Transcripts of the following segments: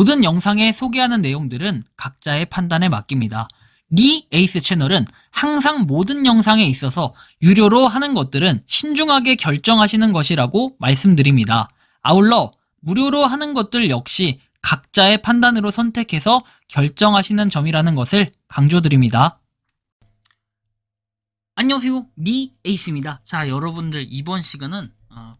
모든 영상에 소개하는 내용들은 각자의 판단에 맡깁니다. 리 에이스 채널은 항상 모든 영상에 있어서 유료로 하는 것들은 신중하게 결정하시는 것이라고 말씀드립니다. 아울러 무료로 하는 것들 역시 각자의 판단으로 선택해서 결정하시는 점이라는 것을 강조드립니다. 안녕하세요, 리 에이스입니다. 자, 여러분들 이번 시간은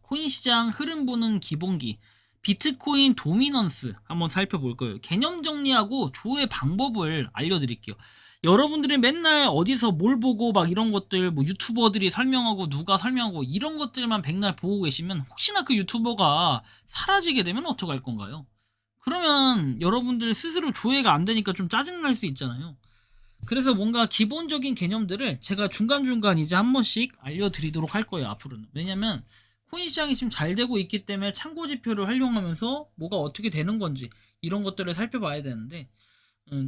코인 시장 흐름 보는 기본기 비트코인 도미넌스 한번 살펴볼 거예요. 개념 정리하고 조회 방법을 알려드릴게요. 여러분들이 맨날 어디서 뭘 보고 막 이런 것들 뭐 유튜버들이 설명하고 누가 설명하고 이런 것들만 백날 보고 계시면 혹시나 그 유튜버가 사라지게 되면 어떡할 건가요? 그러면 여러분들 스스로 조회가 안 되니까 좀 짜증날 수 있잖아요. 그래서 뭔가 기본적인 개념들을 제가 중간중간 이제 한 번씩 알려드리도록 할 거예요, 앞으로는. 왜냐면 코인 시장이 지금 잘 되고 있기 때문에 참고 지표를 활용하면서 뭐가 어떻게 되는 건지 이런 것들을 살펴봐야 되는데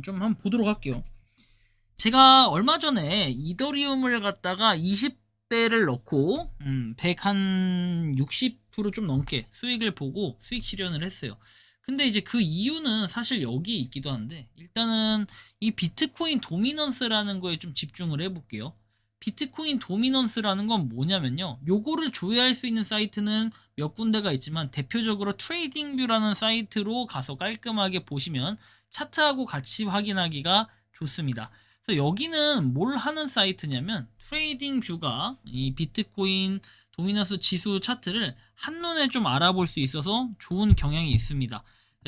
좀 한번 보도록 할게요. 제가 얼마 전에 이더리움을 갖다가 20배를 넣고 160%좀 넘게 수익을 보고 수익 실현을 했어요. 근데 이제 그 이유는 사실 여기 있기도 한데, 일단은 이 비트코인 도미넌스라는 거에 좀 집중을 해볼게요. 비트코인 도미넌스라는 건 뭐냐면요, 요거를 조회할 수 있는 사이트는 몇 군데가 있지만 대표적으로 트레이딩뷰라는 사이트로 가서 깔끔하게 보시면 차트하고 같이 확인하기가 좋습니다. 그래서 여기는 뭘 하는 사이트냐면, 트레이딩뷰가 이 비트코인 도미넌스 지수 차트를 한눈에 좀 알아볼 수 있어서 좋은 경향이 있습니다.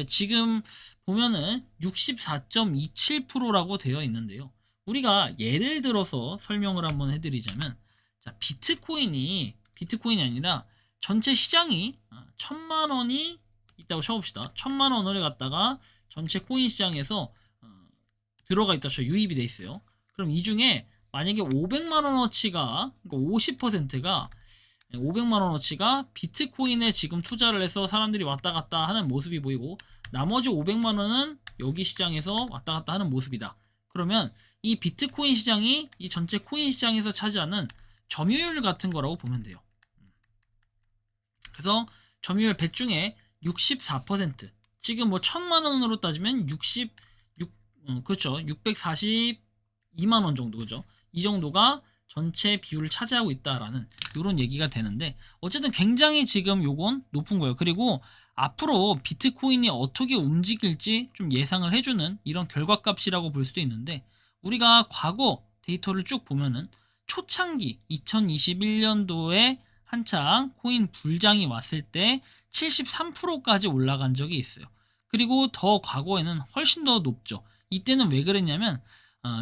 지금 보면은 64.27%라고 되어 있는데요. 우리가 예를 들어서 설명을 한번 해드리자면, 자, 비트코인이 아니라 전체 시장이 1000만원이 있다고 쳐봅시다. 1000만원을 갖다가 전체 코인 시장에서 들어가 있다 쳐, 유입이 돼 있어요. 그럼 이 중에 만약에 500만원어치가, 그러니까 50%가 500만원어치가 비트코인에 지금 투자를 해서 사람들이 왔다 갔다 하는 모습이 보이고, 나머지 500만원은 여기 시장에서 왔다 갔다 하는 모습이다. 그러면 이 비트코인 시장이 이 전체 코인 시장에서 차지하는 점유율 같은 거라고 보면 돼요. 그래서 점유율 100 중에 64%, 지금 뭐 1000만원으로 따지면 그렇죠, 642만원 정도, 그죠? 이 정도가 전체 비율을 차지하고 있다라는 이런 얘기가 되는데, 어쨌든 굉장히 지금 요건 높은 거예요. 그리고 앞으로 비트코인이 어떻게 움직일지 좀 예상을 해주는 이런 결과값이라고 볼 수도 있는데, 우리가 과거 데이터를 쭉 보면은 초창기 2021년도에 한창 코인 불장이 왔을 때 73%까지 올라간 적이 있어요. 그리고 더 과거에는 훨씬 더 높죠. 이때는 왜 그랬냐면,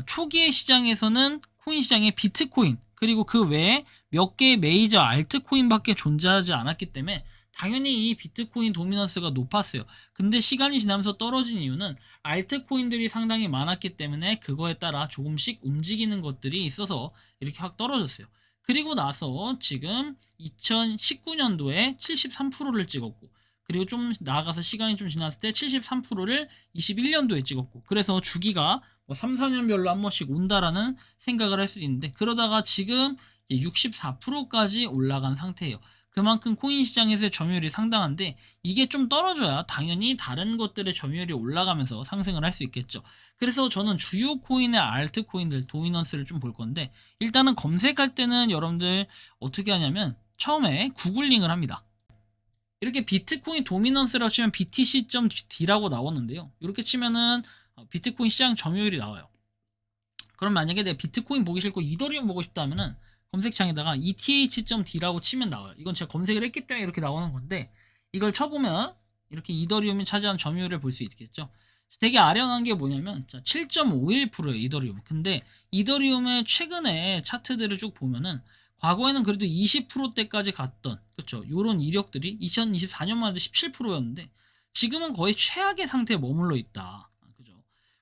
초기의 시장에서는 코인 시장에 비트코인 그리고 그 외에 몇 개의 메이저 알트코인밖에 존재하지 않았기 때문에 당연히 이 비트코인 도미넌스가 높았어요. 근데 시간이 지나면서 떨어진 이유는 알트코인들이 상당히 많았기 때문에 그거에 따라 조금씩 움직이는 것들이 있어서 이렇게 확 떨어졌어요. 그리고 나서 지금 2019년도에 73%를 찍었고, 그리고 좀 나아가서 시간이 좀 지났을 때 73%를 21년도에 찍었고, 그래서 주기가 뭐 3, 4년별로 한 번씩 온다라는 생각을 할 수 있는데, 그러다가 지금 64%까지 올라간 상태예요. 그만큼 코인 시장에서의 점유율이 상당한데, 이게 좀 떨어져야 당연히 다른 것들의 점유율이 올라가면서 상승을 할 수 있겠죠. 그래서 저는 주요 코인의 알트 코인들 도미넌스를 좀 볼 건데, 일단은 검색할 때는 여러분들 어떻게 하냐면 처음에 구글링을 합니다. 이렇게 비트코인 도미넌스라고 치면 BTC.D라고 나오는데요. 이렇게 치면은 비트코인 시장 점유율이 나와요. 그럼 만약에 내가 비트코인 보기 싫고 이더리움 보고 싶다면은 검색창에다가 ETH.D라고 치면 나와요. 이건 제가 검색을 했기 때문에 이렇게 나오는 건데, 이걸 쳐보면 이렇게 이더리움이 차지한 점유율을 볼 수 있겠죠. 되게 아련한 게 뭐냐면 7.51%예요, 이더리움. 근데 이더리움의 최근에 차트들을 쭉 보면은 과거에는 그래도 20%대까지 갔던, 그렇죠, 요런 이력들이 2024년만 해도 17%였는데 지금은 거의 최악의 상태에 머물러 있다. 그죠?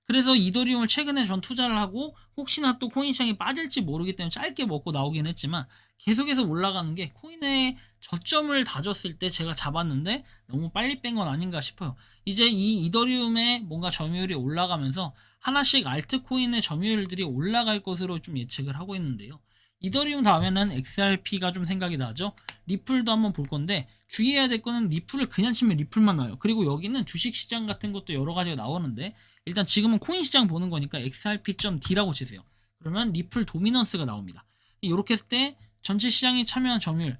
그래서 이더리움을 최근에 전 투자를 하고, 혹시나 또 코인 시장이 빠질지 모르기 때문에 짧게 먹고 나오긴 했지만 계속해서 올라가는 게 코인의 저점을 다졌을 때 제가 잡았는데 너무 빨리 뺀 건 아닌가 싶어요. 이제 이 이더리움의 뭔가 점유율이 올라가면서 하나씩 알트코인의 점유율들이 올라갈 것으로 좀 예측을 하고 있는데요. 이더리움 다음에는 XRP가 좀 생각이 나죠. 리플도 한번 볼 건데 주의해야 될 거는 리플을 그냥 치면 리플만 나와요. 그리고 여기는 주식시장 같은 것도 여러 가지가 나오는데 일단 지금은 코인 시장 보는 거니까 XRP.D라고 치세요. 그러면 리플 도미넌스가 나옵니다. 이렇게 했을 때 전체 시장에 참여한 점유율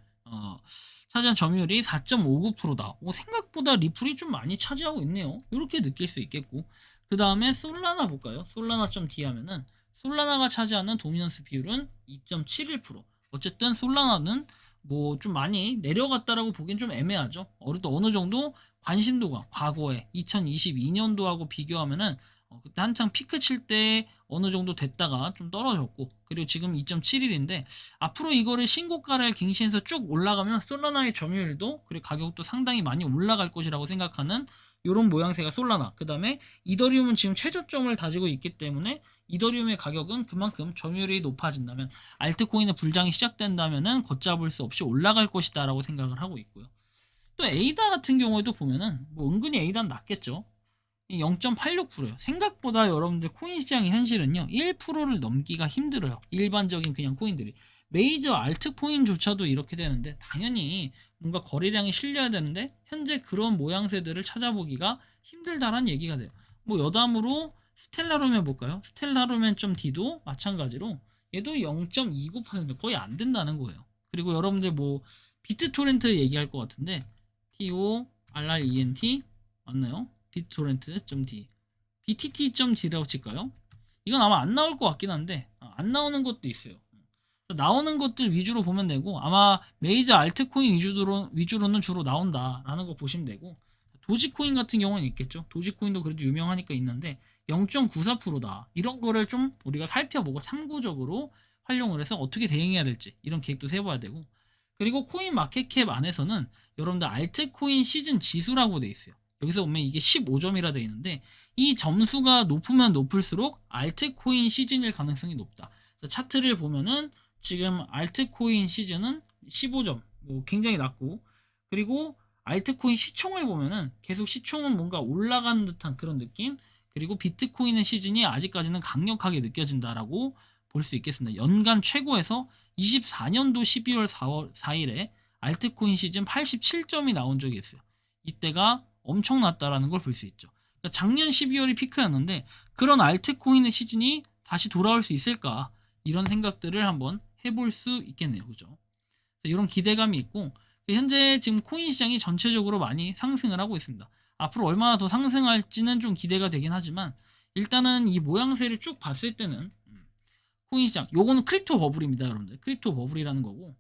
차지한 점유율이 4.59%다. 생각보다 리플이 좀 많이 차지하고 있네요. 이렇게 느낄 수 있겠고 그 다음에 솔라나 볼까요? 솔라나.D 하면은 솔라나가 차지하는 도미넌스 비율은 2.71%. 어쨌든 솔라나는 뭐 좀 많이 내려갔다라고 보긴 좀 애매하죠. 또 어느 정도 관심도가 과거에 2022년도하고 비교하면은 그때 한창 피크 칠 때 어느 정도 됐다가 좀 떨어졌고 그리고 지금 2.71인데 앞으로 이거를 신고가를 갱신해서 쭉 올라가면 솔라나의 점유율도 그리고 가격도 상당히 많이 올라갈 것이라고 생각하는 이런 모양새가 솔라나. 그 다음에 이더리움은 지금 최저점을 다지고 있기 때문에 이더리움의 가격은 그만큼 점유율이 높아진다면 알트코인의 불장이 시작된다면은 걷잡을 수 없이 올라갈 것이다 라고 생각을 하고 있고요. 또 에이다 같은 경우에도 보면은 뭐 은근히 에이다는 낮겠죠. 0.86%예요. 생각보다 여러분들 코인 시장의 현실은요 1%를 넘기가 힘들어요. 일반적인 그냥 코인들이 메이저 알트코인조차도 이렇게 되는데 당연히 뭔가 거래량이 실려야 되는데 현재 그런 모양새들을 찾아보기가 힘들다라는 얘기가 돼요. 뭐 여담으로 스텔라룸 해볼까요? 스텔라룸.D도 마찬가지로 얘도 0.29% 거의 안 된다는 거예요. 그리고 여러분들 뭐 비트토렌트 얘기할 것 같은데 TORRENT 맞나요? 비트토렌트.D BTT.D라고 칠까요? 이건 아마 안 나올 것 같긴 한데 안 나오는 것도 있어요. 나오는 것들 위주로 보면 되고 아마 메이저 알트코인 위주로는 주로 나온다라는 거 보시면 되고 도지코인 같은 경우는 있겠죠. 도지코인도 그래도 유명하니까 있는데 0.94%다. 이런 거를 좀 우리가 살펴보고 참고적으로 활용을 해서 어떻게 대응해야 될지 이런 계획도 세워야 되고 그리고 코인 마켓캡 안에서는 여러분들 알트코인 시즌 지수라고 돼 있어요. 여기서 보면 이게 15점이라 돼 있는데 이 점수가 높으면 높을수록 알트코인 시즌일 가능성이 높다. 차트를 보면은 지금 알트코인 시즌은 15점, 뭐 굉장히 낮고 그리고 알트코인 시총을 보면은 계속 시총은 뭔가 올라가는 듯한 그런 느낌 그리고 비트코인의 시즌이 아직까지는 강력하게 느껴진다라고 볼 수 있겠습니다. 연간 최고에서 24년도 12월 4일에 알트코인 시즌 87점이 나온 적이 있어요. 이때가 엄청 낮다라는 걸 볼 수 있죠. 그러니까 작년 12월이 피크였는데 그런 알트코인의 시즌이 다시 돌아올 수 있을까 이런 생각들을 한번 해볼 수 있겠네요. 그죠? 이런 기대감이 있고 현재 지금 코인 시장이 전체적으로 많이 상승을 하고 있습니다. 앞으로 얼마나 더 상승할지는 좀 기대가 되긴 하지만 일단은 이 모양새를 쭉 봤을 때는 코인 시장 요거는 크립토 버블입니다. 여러분들 크립토 버블이라는 거고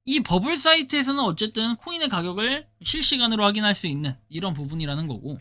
이 버블 사이트에서는 어쨌든 코인의 가격을 실시간으로 확인할 수 있는 이런 부분이라는 거고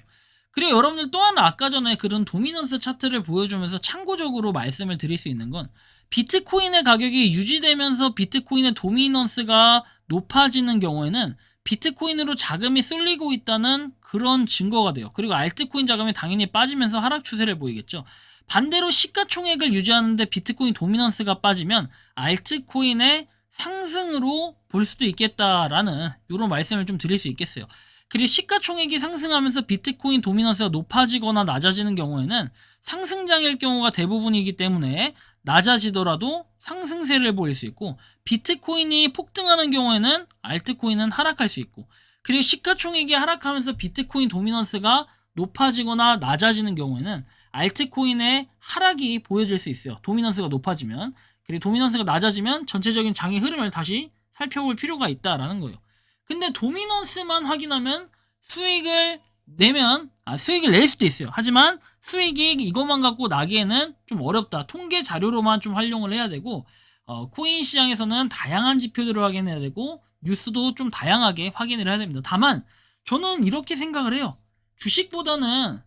그리고 여러분들 또 하나 아까 전에 그런 도미넌스 차트를 보여주면서 참고적으로 말씀을 드릴 수 있는 건 비트코인의 가격이 유지되면서 비트코인의 도미넌스가 높아지는 경우에는 비트코인으로 자금이 쏠리고 있다는 그런 증거가 돼요. 그리고 알트코인 자금이 당연히 빠지면서 하락 추세를 보이겠죠. 반대로 시가총액을 유지하는데 비트코인 도미넌스가 빠지면 알트코인의 상승으로 볼 수도 있겠다라는 이런 말씀을 좀 드릴 수 있겠어요. 그리고 시가총액이 상승하면서 비트코인 도미넌스가 높아지거나 낮아지는 경우에는 상승장일 경우가 대부분이기 때문에 낮아지더라도 상승세를 보일 수 있고 비트코인이 폭등하는 경우에는 알트코인은 하락할 수 있고 그리고 시가총액이 하락하면서 비트코인 도미넌스가 높아지거나 낮아지는 경우에는 알트코인의 하락이 보여질 수 있어요. 도미넌스가 높아지면 그리고 도미넌스가 낮아지면 전체적인 장의 흐름을 다시 살펴볼 필요가 있다라는 거예요. 근데 도미넌스만 확인하면 수익을 낼 수도 있어요. 하지만 수익이 이것만 갖고 나기에는 좀 어렵다. 통계 자료로만 좀 활용을 해야 되고 코인 시장에서는 다양한 지표들을 확인해야 되고 뉴스도 좀 다양하게 확인을 해야 됩니다. 다만 저는 이렇게 생각을 해요. 주식보다는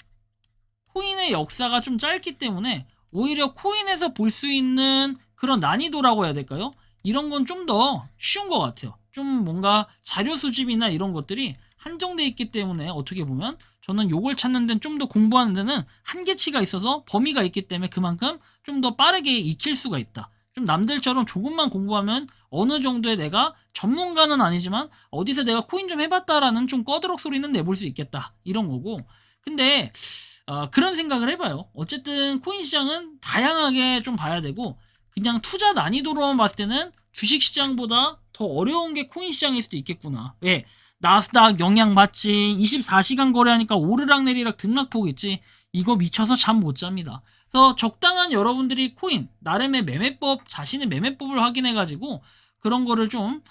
코인의 역사가 좀 짧기 때문에 오히려 코인에서 볼 수 있는 그런 난이도라고 해야 될까요? 이런 건 좀 더 쉬운 것 같아요. 좀 뭔가 자료 수집이나 이런 것들이 한정돼 있기 때문에 어떻게 보면 저는 요걸 찾는 데는 좀 더 공부하는 데는 한계치가 있어서 범위가 있기 때문에 그만큼 좀 더 빠르게 익힐 수가 있다. 좀 남들처럼 조금만 공부하면 어느 정도의 내가 전문가는 아니지만 어디서 내가 코인 좀 해봤다라는 좀 꺼드럭 소리는 내볼 수 있겠다. 이런 거고. 근데 그런 생각을 해봐요. 어쨌든 코인 시장은 다양하게 좀 봐야 되고 그냥 투자 난이도로만 봤을 때는 주식시장보다 더 어려운 게 코인 시장일 수도 있겠구나. 왜? 나스닥 영향 받지. 24시간 거래하니까 오르락내리락 등락폭 있지. 이거 미쳐서 잠 못 잡니다. 그래서 적당한 여러분들이 코인 나름의 매매법, 자신의 매매법을 확인해가지고 그런 거를 좀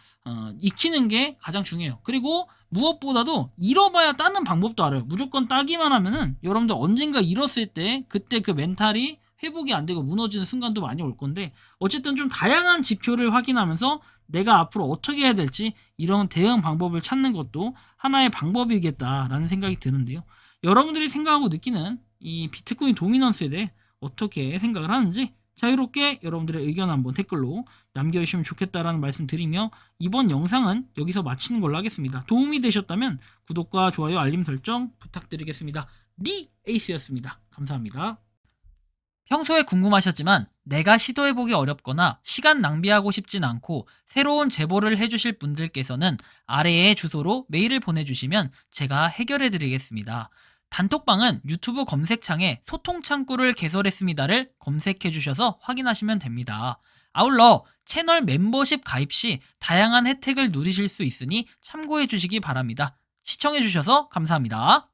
익히는 게 가장 중요해요. 그리고 무엇보다도 잃어봐야 따는 방법도 알아요. 무조건 따기만 하면은 여러분들 언젠가 잃었을 때 그때 그 멘탈이 회복이 안 되고 무너지는 순간도 많이 올 건데, 어쨌든 좀 다양한 지표를 확인하면서 내가 앞으로 어떻게 해야 될지 이런 대응 방법을 찾는 것도 하나의 방법이겠다라는 생각이 드는데요. 여러분들이 생각하고 느끼는 이 비트코인 도미넌스에 대해 어떻게 생각을 하는지 자유롭게 여러분들의 의견 한번 댓글로 남겨주시면 좋겠다라는 말씀 드리며, 이번 영상은 여기서 마치는 걸로 하겠습니다. 도움이 되셨다면 구독과 좋아요, 알림 설정 부탁드리겠습니다. 리 에이스였습니다. 감사합니다. 평소에 궁금하셨지만 내가 시도해보기 어렵거나 시간 낭비하고 싶진 않고 새로운 제보를 해주실 분들께서는 아래의 주소로 메일을 보내주시면 제가 해결해드리겠습니다. 단톡방은 유튜브 검색창에 소통창구를 개설했습니다를 검색해주셔서 확인하시면 됩니다. 아울러 채널 멤버십 가입 시 다양한 혜택을 누리실 수 있으니 참고해주시기 바랍니다. 시청해주셔서 감사합니다.